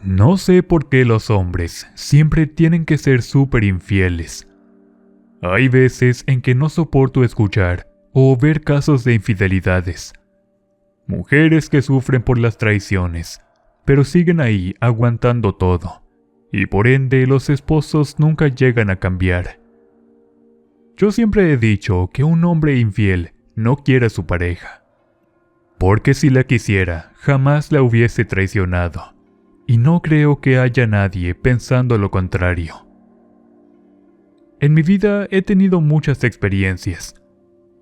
No sé por qué los hombres siempre tienen que ser súper infieles. Hay veces en que no soporto escuchar o ver casos de infidelidades. Mujeres que sufren por las traiciones, pero siguen ahí aguantando todo, y por ende los esposos nunca llegan a cambiar. Yo siempre he dicho que un hombre infiel no quiere a su pareja, porque si la quisiera, jamás la hubiese traicionado, y no creo que haya nadie pensando lo contrario. En mi vida he tenido muchas experiencias.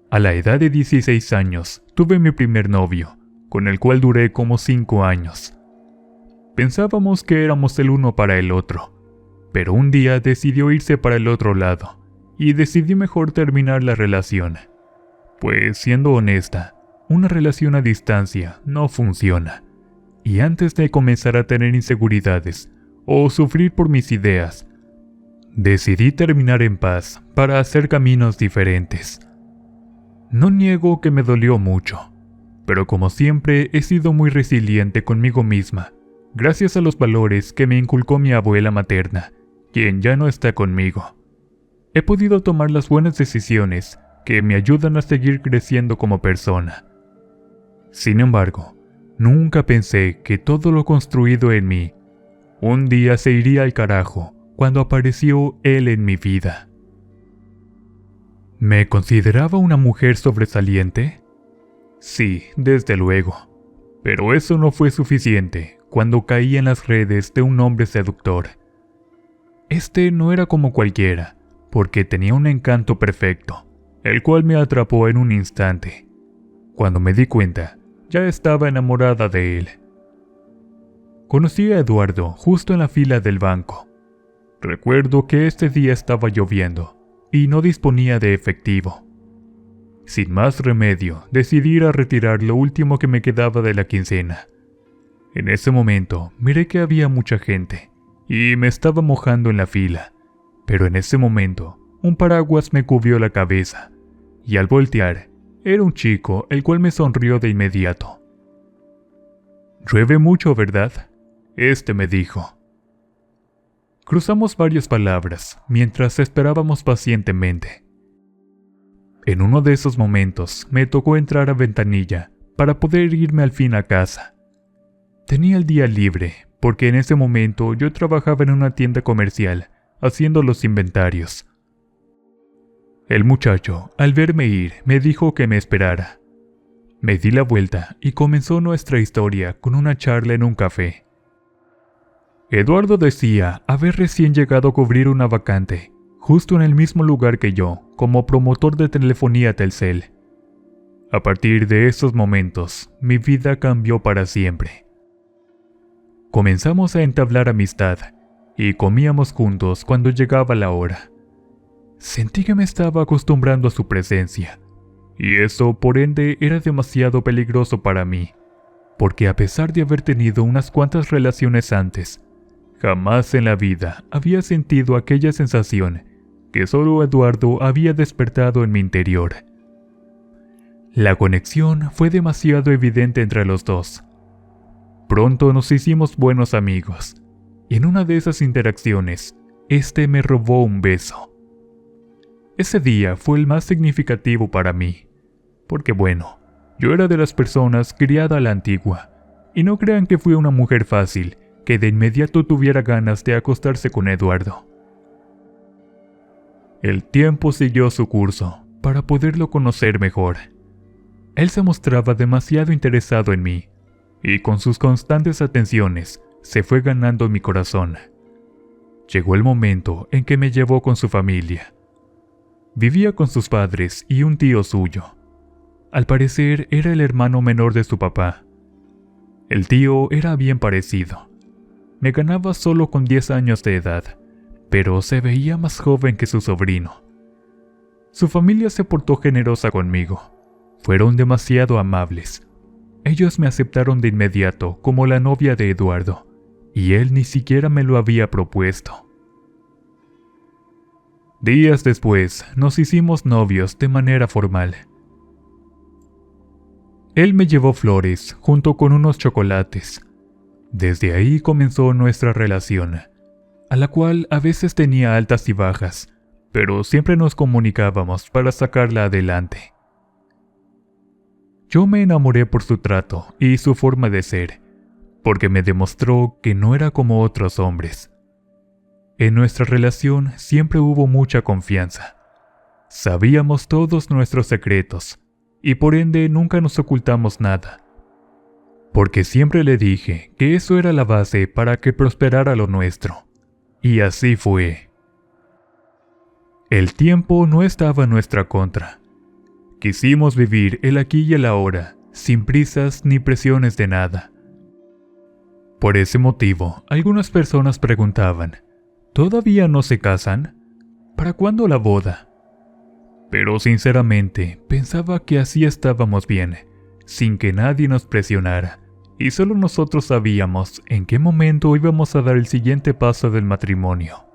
A la edad de 16 años tuve mi primer novio, con el cual duré como 5 años. Pensábamos que éramos el uno para el otro, pero un día decidió irse para el otro lado, y decidí mejor terminar la relación. Pues siendo honesta, una relación a distancia no funciona, y antes de comenzar a tener inseguridades o sufrir por mis ideas, decidí terminar en paz para hacer caminos diferentes. No niego que me dolió mucho, pero como siempre he sido muy resiliente conmigo misma, gracias a los valores que me inculcó mi abuela materna, quien ya no está conmigo. He podido tomar las buenas decisiones que me ayudan a seguir creciendo como persona. Sin embargo, nunca pensé que todo lo construido en mí un día se iría al carajo cuando apareció él en mi vida. ¿Me consideraba una mujer sobresaliente? Sí, desde luego. Pero eso no fue suficiente cuando caí en las redes de un hombre seductor. Este no era como cualquiera, porque tenía un encanto perfecto, el cual me atrapó en un instante. Cuando me di cuenta, ya estaba enamorada de él. Conocí a Eduardo justo en la fila del banco. Recuerdo que este día estaba lloviendo y no disponía de efectivo. Sin más remedio, decidí ir a retirar lo último que me quedaba de la quincena. En ese momento, miré que había mucha gente y me estaba mojando en la fila, pero en ese momento, un paraguas me cubrió la cabeza, y al voltear, era un chico el cual me sonrió de inmediato. «Llueve mucho, ¿verdad?», este me dijo. Cruzamos varias palabras mientras esperábamos pacientemente. En uno de esos momentos me tocó entrar a ventanilla para poder irme al fin a casa. Tenía el día libre porque en ese momento yo trabajaba en una tienda comercial haciendo los inventarios. El muchacho, al verme ir, me dijo que me esperara. Me di la vuelta y comenzó nuestra historia con una charla en un café. Eduardo decía haber recién llegado a cubrir una vacante, justo en el mismo lugar que yo, como promotor de telefonía Telcel. A partir de esos momentos, mi vida cambió para siempre. Comenzamos a entablar amistad, y comíamos juntos cuando llegaba la hora. Sentí que me estaba acostumbrando a su presencia, y eso por ende era demasiado peligroso para mí, porque a pesar de haber tenido unas cuantas relaciones antes, jamás en la vida había sentido aquella sensación que solo Eduardo había despertado en mi interior. La conexión fue demasiado evidente entre los dos. Pronto nos hicimos buenos amigos, y en una de esas interacciones, este me robó un beso. Ese día fue el más significativo para mí, porque bueno, yo era de las personas criada a la antigua, y no crean que fui una mujer fácil, que de inmediato tuviera ganas de acostarse con Eduardo. El tiempo siguió su curso para poderlo conocer mejor. Él se mostraba demasiado interesado en mí, y con sus constantes atenciones se fue ganando mi corazón. Llegó el momento en que me llevó con su familia. Vivía con sus padres y un tío suyo. Al parecer era el hermano menor de su papá. El tío era bien parecido. Me ganaba solo con 10 años de edad, pero se veía más joven que su sobrino. Su familia se portó generosa conmigo. Fueron demasiado amables. Ellos me aceptaron de inmediato como la novia de Eduardo, y él ni siquiera me lo había propuesto. Días después, nos hicimos novios de manera formal. Él me llevó flores junto con unos chocolates. Desde ahí comenzó nuestra relación, a la cual a veces tenía altas y bajas, pero siempre nos comunicábamos para sacarla adelante. Yo me enamoré por su trato y su forma de ser, porque me demostró que no era como otros hombres. En nuestra relación siempre hubo mucha confianza. Sabíamos todos nuestros secretos, y por ende nunca nos ocultamos nada. Porque siempre le dije que eso era la base para que prosperara lo nuestro. Y así fue. El tiempo no estaba en nuestra contra. Quisimos vivir el aquí y el ahora, sin prisas ni presiones de nada. Por ese motivo, algunas personas preguntaban, ¿todavía no se casan? ¿Para cuándo la boda? Pero sinceramente, pensaba que así estábamos bien, sin que nadie nos presionara, y solo nosotros sabíamos en qué momento íbamos a dar el siguiente paso del matrimonio.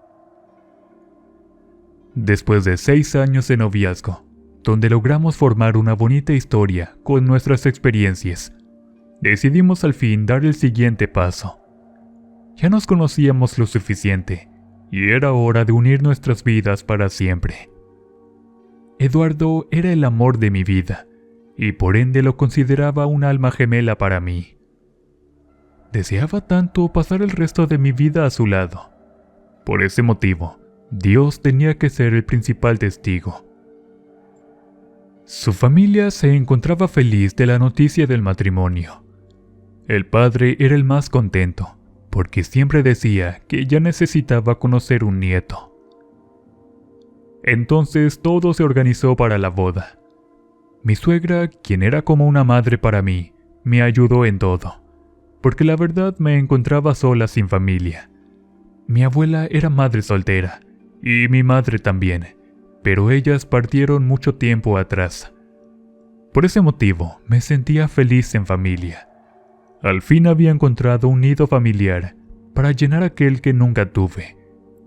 Después de 6 años de noviazgo, donde logramos formar una bonita historia con nuestras experiencias, decidimos al fin dar el siguiente paso. Ya nos conocíamos lo suficiente, y era hora de unir nuestras vidas para siempre. Eduardo era el amor de mi vida, y por ende lo consideraba un alma gemela para mí. Deseaba tanto pasar el resto de mi vida a su lado. Por ese motivo, Dios tenía que ser el principal testigo. Su familia se encontraba feliz de la noticia del matrimonio. El padre era el más contento, porque siempre decía que ya necesitaba conocer un nieto. Entonces todo se organizó para la boda. Mi suegra, quien era como una madre para mí, me ayudó en todo, porque la verdad me encontraba sola sin familia. Mi abuela era madre soltera, y mi madre también, pero ellas partieron mucho tiempo atrás. Por ese motivo me sentía feliz en familia. Al fin había encontrado un nido familiar para llenar aquel que nunca tuve,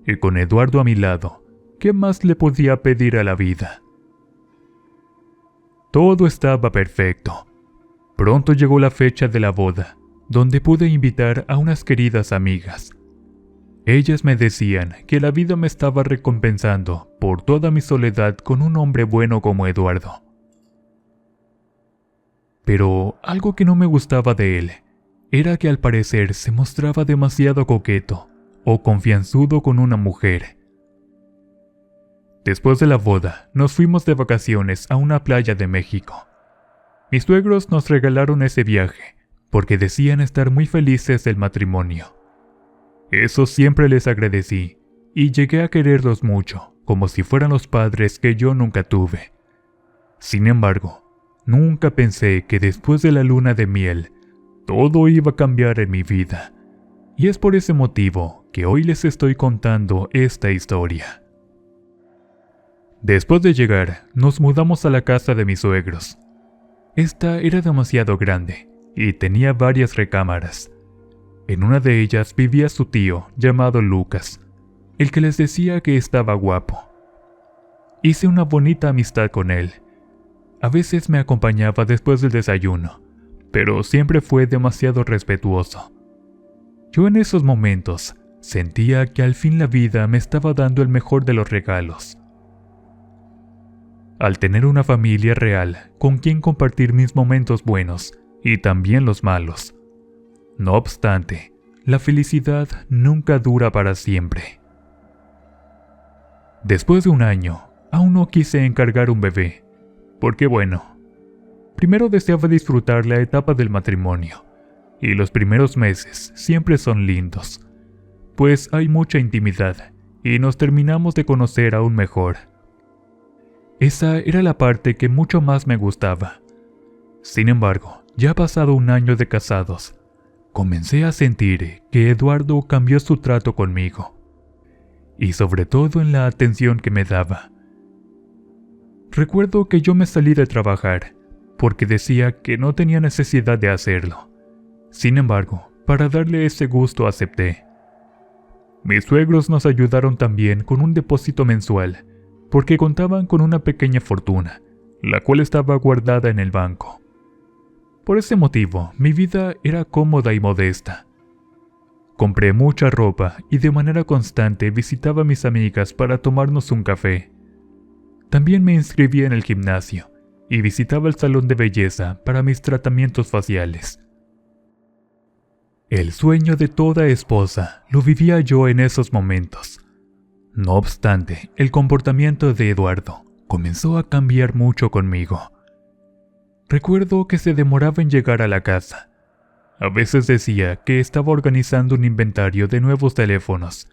y con Eduardo a mi lado, ¿qué más le podía pedir a la vida? Todo estaba perfecto. Pronto llegó la fecha de la boda, donde pude invitar a unas queridas amigas. Ellas me decían que la vida me estaba recompensando por toda mi soledad con un hombre bueno como Eduardo. Pero algo que no me gustaba de él era que al parecer se mostraba demasiado coqueto o confianzudo con una mujer. Después de la boda, nos fuimos de vacaciones a una playa de México. Mis suegros nos regalaron ese viaje porque decían estar muy felices del matrimonio. Eso siempre les agradecí y llegué a quererlos mucho, como si fueran los padres que yo nunca tuve. Sin embargo, nunca pensé que después de la luna de miel, todo iba a cambiar en mi vida. Y es por ese motivo que hoy les estoy contando esta historia. Después de llegar, nos mudamos a la casa de mis suegros. Esta era demasiado grande y tenía varias recámaras. En una de ellas vivía su tío, llamado Lucas, el que les decía que estaba guapo. Hice una bonita amistad con él. A veces me acompañaba después del desayuno, pero siempre fue demasiado respetuoso. Yo en esos momentos sentía que al fin la vida me estaba dando el mejor de los regalos. Al tener una familia real con quien compartir mis momentos buenos y también los malos. No obstante, la felicidad nunca dura para siempre. Después de un año, aún no quise encargar un bebé, porque bueno, primero deseaba disfrutar la etapa del matrimonio, y los primeros meses siempre son lindos, pues hay mucha intimidad y nos terminamos de conocer aún mejor. Esa era la parte que mucho más me gustaba. Sin embargo, ya pasado un año de casados, comencé a sentir que Eduardo cambió su trato conmigo, y sobre todo en la atención que me daba. Recuerdo que yo me salí de trabajar, porque decía que no tenía necesidad de hacerlo. Sin embargo, para darle ese gusto acepté. Mis suegros nos ayudaron también con un depósito mensual, porque contaban con una pequeña fortuna, la cual estaba guardada en el banco. Por ese motivo, mi vida era cómoda y modesta, Compré mucha ropa y de manera constante visitaba a mis amigas para tomarnos un café. También me inscribí en el gimnasio y visitaba el salón de belleza para mis tratamientos faciales. El sueño de toda esposa lo vivía yo en esos momentos. No obstante, el comportamiento de Eduardo comenzó a cambiar mucho conmigo. Recuerdo que se demoraba en llegar a la casa. A veces decía que estaba organizando un inventario de nuevos teléfonos,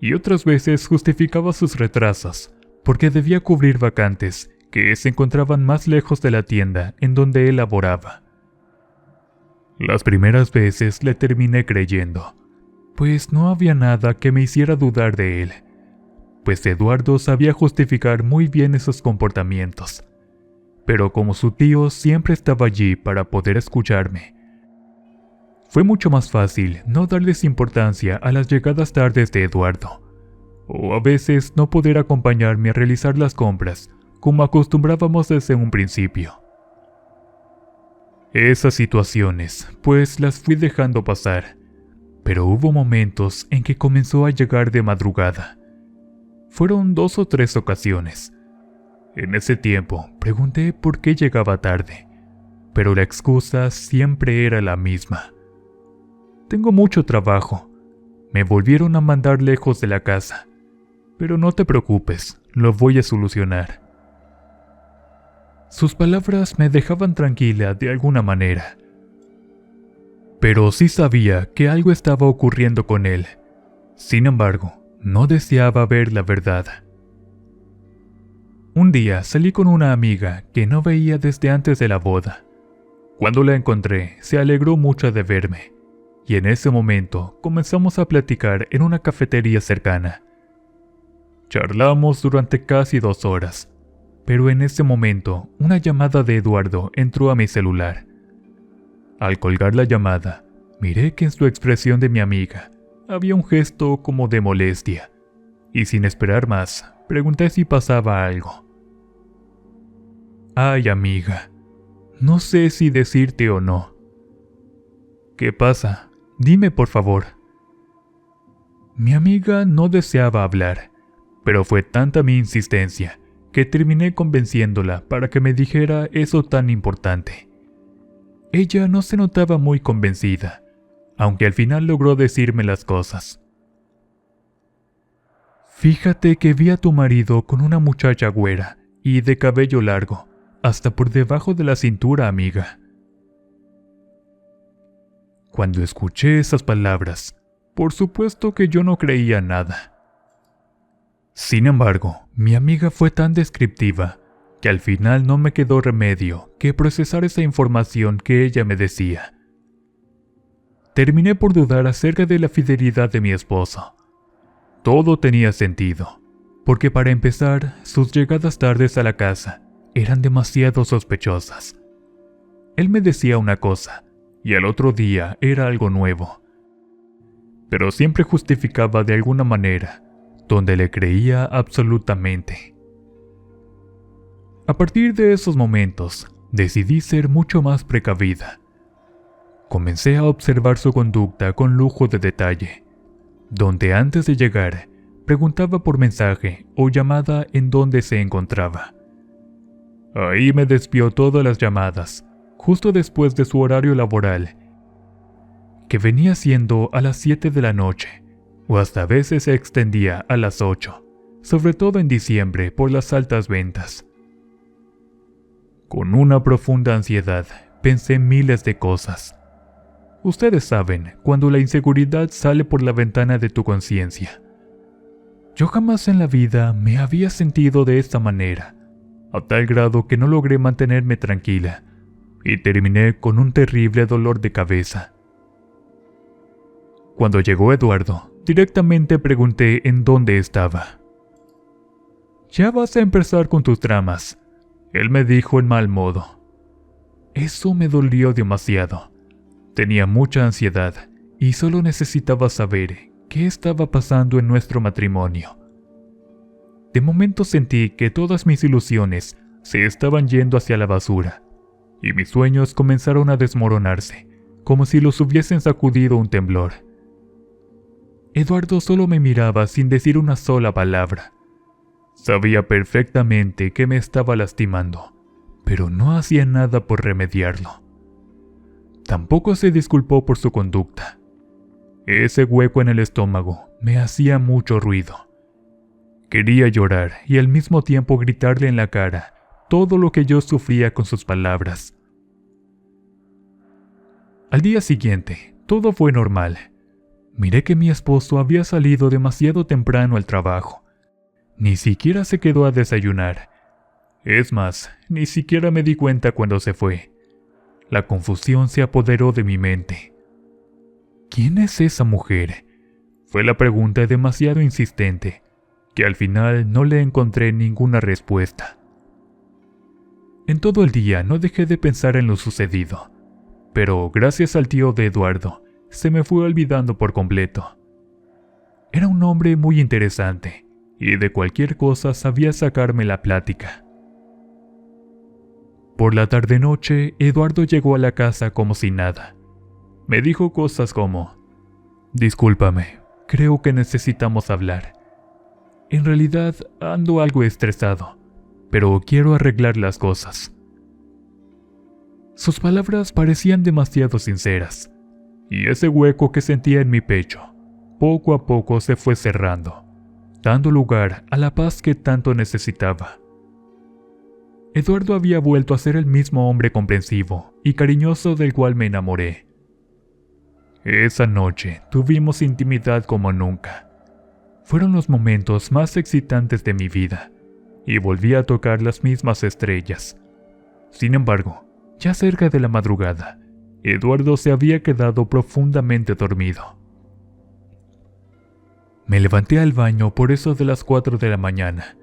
y otras veces justificaba sus retrasos porque debía cubrir vacantes que se encontraban más lejos de la tienda en donde él laboraba. Las primeras veces le terminé creyendo, pues no había nada que me hiciera dudar de él, pues Eduardo sabía justificar muy bien esos comportamientos. Pero como su tío siempre estaba allí para poder escucharme, fue mucho más fácil no darles importancia a las llegadas tardes de Eduardo, o a veces no poder acompañarme a realizar las compras como acostumbrábamos desde un principio. Esas situaciones, pues las fui dejando pasar, pero hubo momentos en que comenzó a llegar de madrugada. Fueron 2 o 3 ocasiones. En ese tiempo pregunté por qué llegaba tarde, pero la excusa siempre era la misma. Tengo mucho trabajo. Me volvieron a mandar lejos de la casa. Pero no te preocupes, lo voy a solucionar. Sus palabras me dejaban tranquila de alguna manera. Pero sí sabía que algo estaba ocurriendo con él. Sin embargo, no deseaba ver la verdad. Un día salí con una amiga que no veía desde antes de la boda. Cuando la encontré, se alegró mucho de verme, y en ese momento comenzamos a platicar en una cafetería cercana. Charlamos durante casi 2 horas, pero en ese momento una llamada de Eduardo entró a mi celular. Al colgar la llamada, miré que en su expresión de mi amiga había un gesto como de molestia, y sin esperar más, pregunté si pasaba algo. Ay, amiga, no sé si decirte o no. ¿Qué pasa? Dime por favor. Mi amiga no deseaba hablar, pero fue tanta mi insistencia que terminé convenciéndola para que me dijera eso tan importante. Ella no se notaba muy convencida, aunque al final logró decirme las cosas. Fíjate que vi a tu marido con una muchacha güera y de cabello largo, hasta por debajo de la cintura, amiga. Cuando escuché esas palabras, por supuesto que yo no creía nada. Sin embargo, mi amiga fue tan descriptiva que al final no me quedó remedio que procesar esa información que ella me decía. Terminé por dudar acerca de la fidelidad de mi esposo. Todo tenía sentido, porque para empezar, sus llegadas tardes a la casa eran demasiado sospechosas. Él me decía una cosa, y al otro día era algo nuevo. Pero siempre justificaba de alguna manera, donde le creía absolutamente. A partir de esos momentos, decidí ser mucho más precavida. Comencé a observar su conducta con lujo de detalle, donde antes de llegar, preguntaba por mensaje o llamada en dónde se encontraba. Ahí me desvió todas las llamadas, justo después de su horario laboral, que venía siendo a las 7 de la noche, o hasta a veces se extendía a las 8, sobre todo en diciembre por las altas ventas. Con una profunda ansiedad, pensé miles de cosas. Ustedes saben, cuando la inseguridad sale por la ventana de tu conciencia. Yo jamás en la vida me había sentido de esta manera, a tal grado que no logré mantenerme tranquila, y terminé con un terrible dolor de cabeza. Cuando llegó Eduardo, directamente pregunté en dónde estaba. «Ya vas a empezar con tus dramas», él me dijo en mal modo. Eso me dolió demasiado. Tenía mucha ansiedad y solo necesitaba saber qué estaba pasando en nuestro matrimonio. De momento sentí que todas mis ilusiones se estaban yendo hacia la basura, y mis sueños comenzaron a desmoronarse, como si los hubiesen sacudido un temblor. Eduardo solo me miraba sin decir una sola palabra. Sabía perfectamente que me estaba lastimando, pero no hacía nada por remediarlo. Tampoco se disculpó por su conducta. Ese hueco en el estómago me hacía mucho ruido. Quería llorar y al mismo tiempo gritarle en la cara todo lo que yo sufría con sus palabras. Al día siguiente, todo fue normal. Miré que mi esposo había salido demasiado temprano al trabajo. Ni siquiera se quedó a desayunar. Es más, ni siquiera me di cuenta cuando se fue. La confusión se apoderó de mi mente. ¿Quién es esa mujer? Fue la pregunta demasiado insistente, que al final no le encontré ninguna respuesta. En todo el día no dejé de pensar en lo sucedido, pero gracias al tío de Eduardo, se me fue olvidando por completo. Era un hombre muy interesante, y de cualquier cosa sabía sacarme la plática. Por la tarde-noche, Eduardo llegó a la casa como si nada. Me dijo cosas como: «Discúlpame, creo que necesitamos hablar. En realidad ando algo estresado, pero quiero arreglar las cosas». Sus palabras parecían demasiado sinceras, y ese hueco que sentía en mi pecho, poco a poco se fue cerrando, dando lugar a la paz que tanto necesitaba. Eduardo había vuelto a ser el mismo hombre comprensivo y cariñoso del cual me enamoré. Esa noche tuvimos intimidad como nunca. Fueron los momentos más excitantes de mi vida, y volví a tocar las mismas estrellas. Sin embargo, ya cerca de la madrugada, Eduardo se había quedado profundamente dormido. Me levanté al baño por eso de las 4 de la mañana.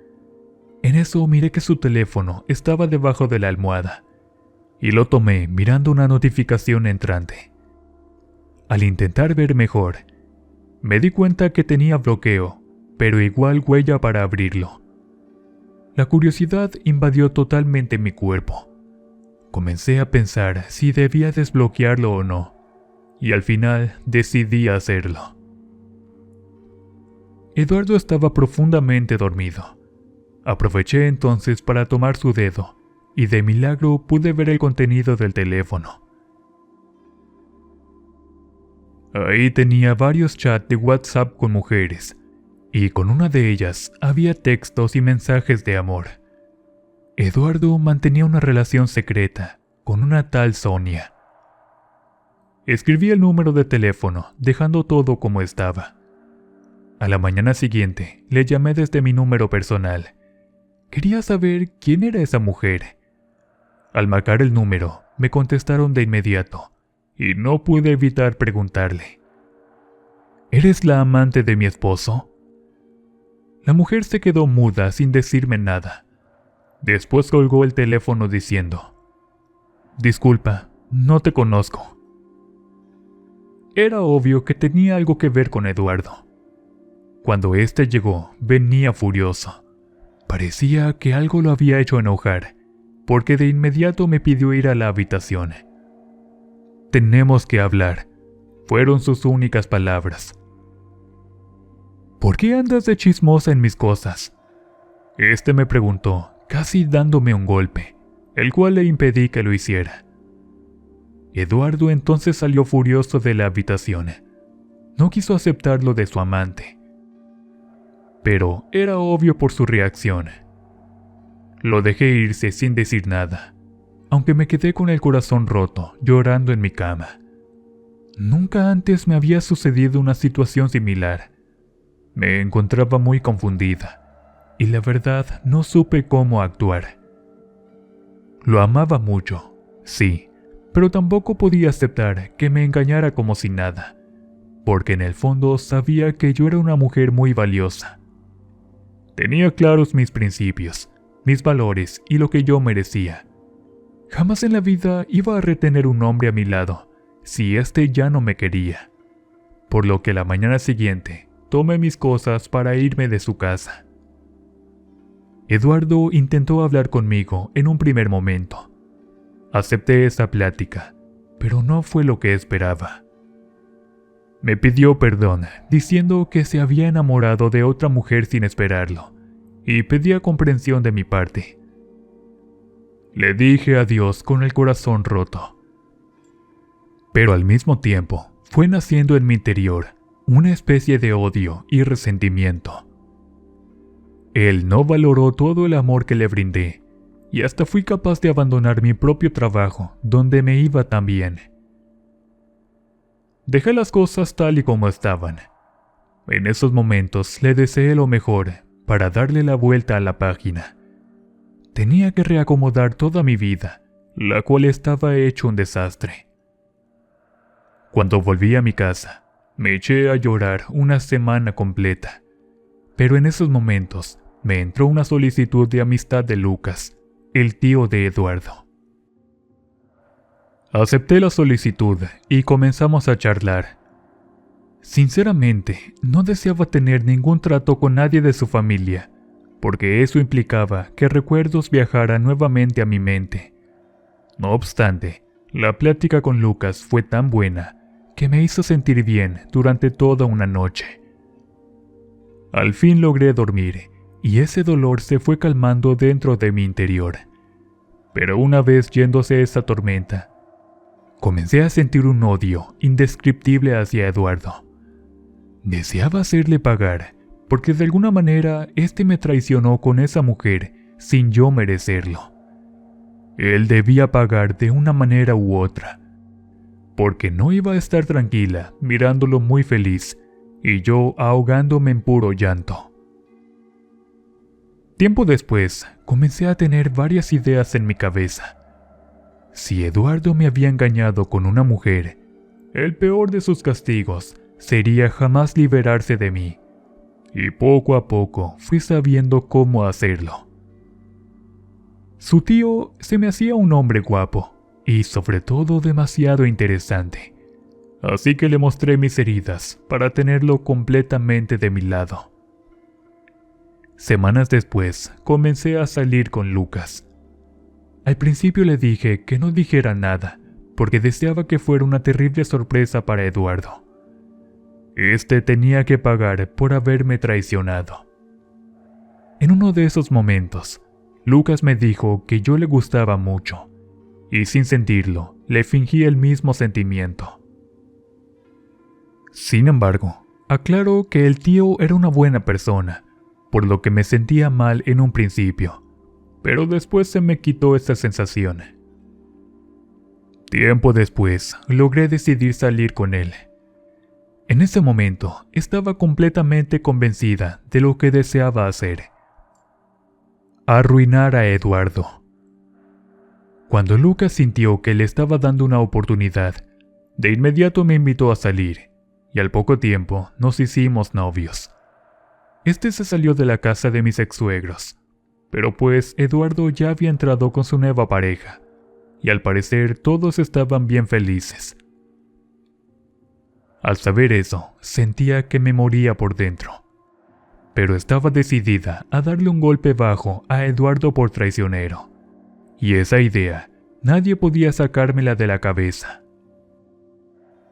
En eso miré que su teléfono estaba debajo de la almohada, y lo tomé mirando una notificación entrante. Al intentar ver mejor, me di cuenta que tenía bloqueo, pero igual huella para abrirlo. La curiosidad invadió totalmente mi cuerpo. Comencé a pensar si debía desbloquearlo o no, y al final decidí hacerlo. Eduardo estaba profundamente dormido. Aproveché entonces para tomar su dedo, y de milagro pude ver el contenido del teléfono. Ahí tenía varios chats de WhatsApp con mujeres, y con una de ellas había textos y mensajes de amor. Eduardo mantenía una relación secreta con una tal Sonia. Escribí el número de teléfono, dejando todo como estaba. A la mañana siguiente, le llamé desde mi número personal. Quería saber quién era esa mujer. Al marcar el número, me contestaron de inmediato, y no pude evitar preguntarle: ¿eres la amante de mi esposo? La mujer se quedó muda sin decirme nada. Después colgó el teléfono diciendo: «Disculpa, no te conozco». Era obvio que tenía algo que ver con Eduardo. Cuando éste llegó, venía furioso. Parecía que algo lo había hecho enojar, porque de inmediato me pidió ir a la habitación. «Tenemos que hablar», fueron sus únicas palabras. «¿Por qué andas de chismosa en mis cosas?», este me preguntó, casi dándome un golpe, el cual le impedí que lo hiciera. Eduardo entonces salió furioso de la habitación. No quiso aceptar lo de su amante, pero era obvio por su reacción. Lo dejé irse sin decir nada, aunque me quedé con el corazón roto, llorando en mi cama. Nunca antes me había sucedido una situación similar. Me encontraba muy confundida, y la verdad no supe cómo actuar. Lo amaba mucho, sí, pero tampoco podía aceptar que me engañara como si nada, porque en el fondo sabía que yo era una mujer muy valiosa. Tenía claros mis principios, mis valores y lo que yo merecía. Jamás en la vida iba a retener un hombre a mi lado si éste ya no me quería. Por lo que la mañana siguiente tomé mis cosas para irme de su casa. Eduardo intentó hablar conmigo en un primer momento. Acepté esa plática, pero no fue lo que esperaba. Me pidió perdón, diciendo que se había enamorado de otra mujer sin esperarlo, y pedía comprensión de mi parte. Le dije adiós con el corazón roto. Pero al mismo tiempo, fue naciendo en mi interior una especie de odio y resentimiento. Él no valoró todo el amor que le brindé, y hasta fui capaz de abandonar mi propio trabajo, donde me iba tan bien. Dejé las cosas tal y como estaban. En esos momentos le deseé lo mejor para darle la vuelta a la página. Tenía que reacomodar toda mi vida, la cual estaba hecho un desastre. Cuando volví a mi casa, me eché a llorar una semana completa. Pero en esos momentos me entró una solicitud de amistad de Lucas, el tío de Eduardo. Acepté la solicitud y comenzamos a charlar. Sinceramente, no deseaba tener ningún trato con nadie de su familia, porque eso implicaba que recuerdos viajaran nuevamente a mi mente. No obstante, la plática con Lucas fue tan buena que me hizo sentir bien durante toda una noche. Al fin logré dormir, y ese dolor se fue calmando dentro de mi interior. Pero una vez yéndose esa tormenta, comencé a sentir un odio indescriptible hacia Eduardo. Deseaba hacerle pagar, porque de alguna manera éste me traicionó con esa mujer sin yo merecerlo. Él debía pagar de una manera u otra, porque no iba a estar tranquila mirándolo muy feliz y yo ahogándome en puro llanto. Tiempo después, comencé a tener varias ideas en mi cabeza. Si Eduardo me había engañado con una mujer, el peor de sus castigos sería jamás liberarse de mí, y poco a poco fui sabiendo cómo hacerlo. Su tío se me hacía un hombre guapo, y sobre todo demasiado interesante, así que le mostré mis heridas para tenerlo completamente de mi lado. Semanas después, comencé a salir con Lucas. Al principio le dije que no dijera nada, porque deseaba que fuera una terrible sorpresa para Eduardo. Este tenía que pagar por haberme traicionado. En uno de esos momentos, Lucas me dijo que yo le gustaba mucho, y sin sentirlo, le fingí el mismo sentimiento. Sin embargo, aclaró que el tío era una buena persona, por lo que me sentía mal en un principio, pero después se me quitó esa sensación. Tiempo después, logré decidir salir con él. En ese momento, estaba completamente convencida de lo que deseaba hacer: arruinar a Eduardo. Cuando Lucas sintió que le estaba dando una oportunidad, de inmediato me invitó a salir, y al poco tiempo nos hicimos novios. Este se salió de la casa de mis ex-suegros, pero pues Eduardo ya había entrado con su nueva pareja, y al parecer todos estaban bien felices. Al saber eso, sentía que me moría por dentro, pero estaba decidida a darle un golpe bajo a Eduardo por traicionero, y esa idea nadie podía sacármela de la cabeza.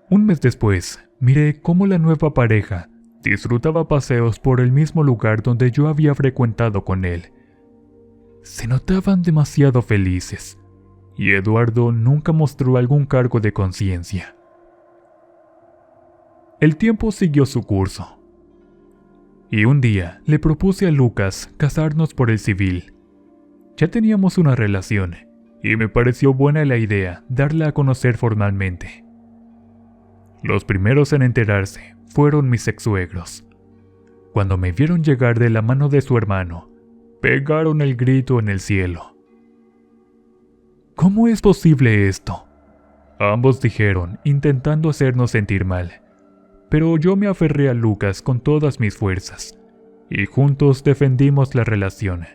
Un mes después, miré cómo la nueva pareja disfrutaba paseos por el mismo lugar donde yo había frecuentado con él. Se notaban demasiado felices, y Eduardo nunca mostró algún cargo de conciencia. El tiempo siguió su curso, y un día le propuse a Lucas casarnos por el civil. Ya teníamos una relación, y me pareció buena la idea darla a conocer formalmente. Los primeros en enterarse fueron mis ex-suegros. Cuando me vieron llegar de la mano de su hermano, pegaron el grito en el cielo. ¿Cómo es posible esto?, ambos dijeron, intentando hacernos sentir mal. Pero yo me aferré a Lucas con todas mis fuerzas, y juntos defendimos la relación.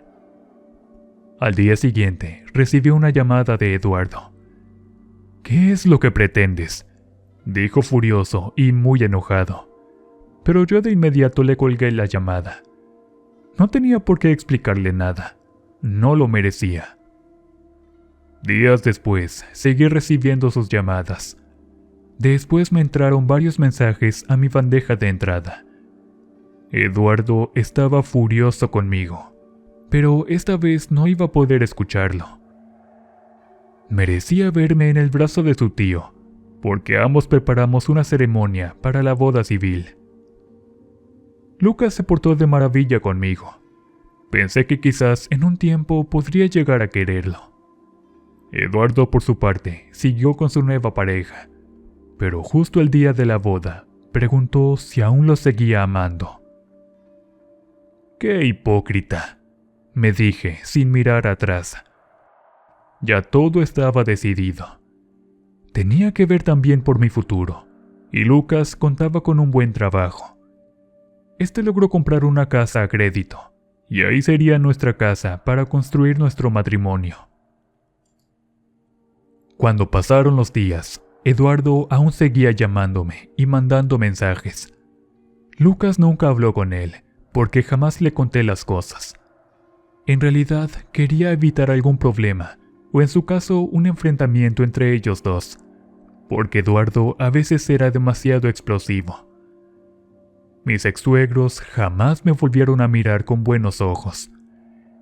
Al día siguiente, recibí una llamada de Eduardo. «¿Qué es lo que pretendes?», dijo furioso y muy enojado. Pero yo de inmediato le colgué la llamada. No tenía por qué explicarle nada. No lo merecía. Días después, seguí recibiendo sus llamadas. Después me entraron varios mensajes a mi bandeja de entrada. Eduardo estaba furioso conmigo, pero esta vez no iba a poder escucharlo. Merecía verme en el brazo de su tío, porque ambos preparamos una ceremonia para la boda civil. Lucas se portó de maravilla conmigo. Pensé que quizás en un tiempo podría llegar a quererlo. Eduardo, por su parte, siguió con su nueva pareja, pero justo el día de la boda, preguntó si aún lo seguía amando. ¡Qué hipócrita!, me dije sin mirar atrás. Ya todo estaba decidido. Tenía que ver también por mi futuro, y Lucas contaba con un buen trabajo. Este logró comprar una casa a crédito, y ahí sería nuestra casa para construir nuestro matrimonio. Cuando pasaron los días, Eduardo aún seguía llamándome y mandando mensajes. Lucas nunca habló con él, porque jamás le conté las cosas. En realidad, quería evitar algún problema, o en su caso un enfrentamiento entre ellos dos, porque Eduardo a veces era demasiado explosivo. Mis ex-suegros jamás me volvieron a mirar con buenos ojos.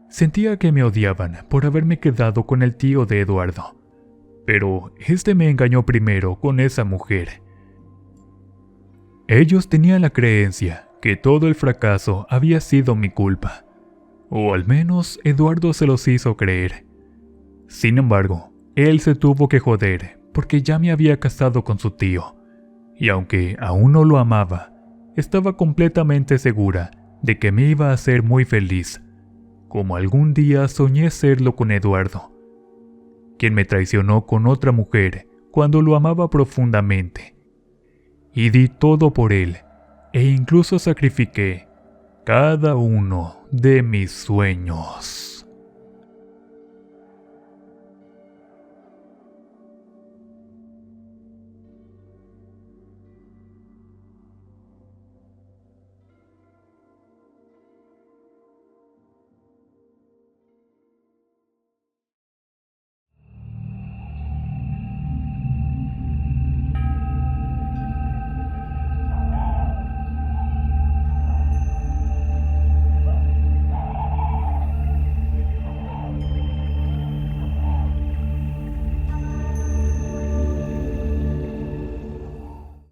Sentía que me odiaban por haberme quedado con el tío de Eduardo, pero este me engañó primero con esa mujer. Ellos tenían la creencia que todo el fracaso había sido mi culpa, o al menos Eduardo se los hizo creer. Sin embargo, él se tuvo que joder porque ya me había casado con su tío, y aunque aún no lo amaba, estaba completamente segura de que me iba a hacer muy feliz, como algún día soñé serlo con Eduardo, quien me traicionó con otra mujer cuando lo amaba profundamente. Y di todo por él, e incluso sacrifiqué cada uno de mis sueños.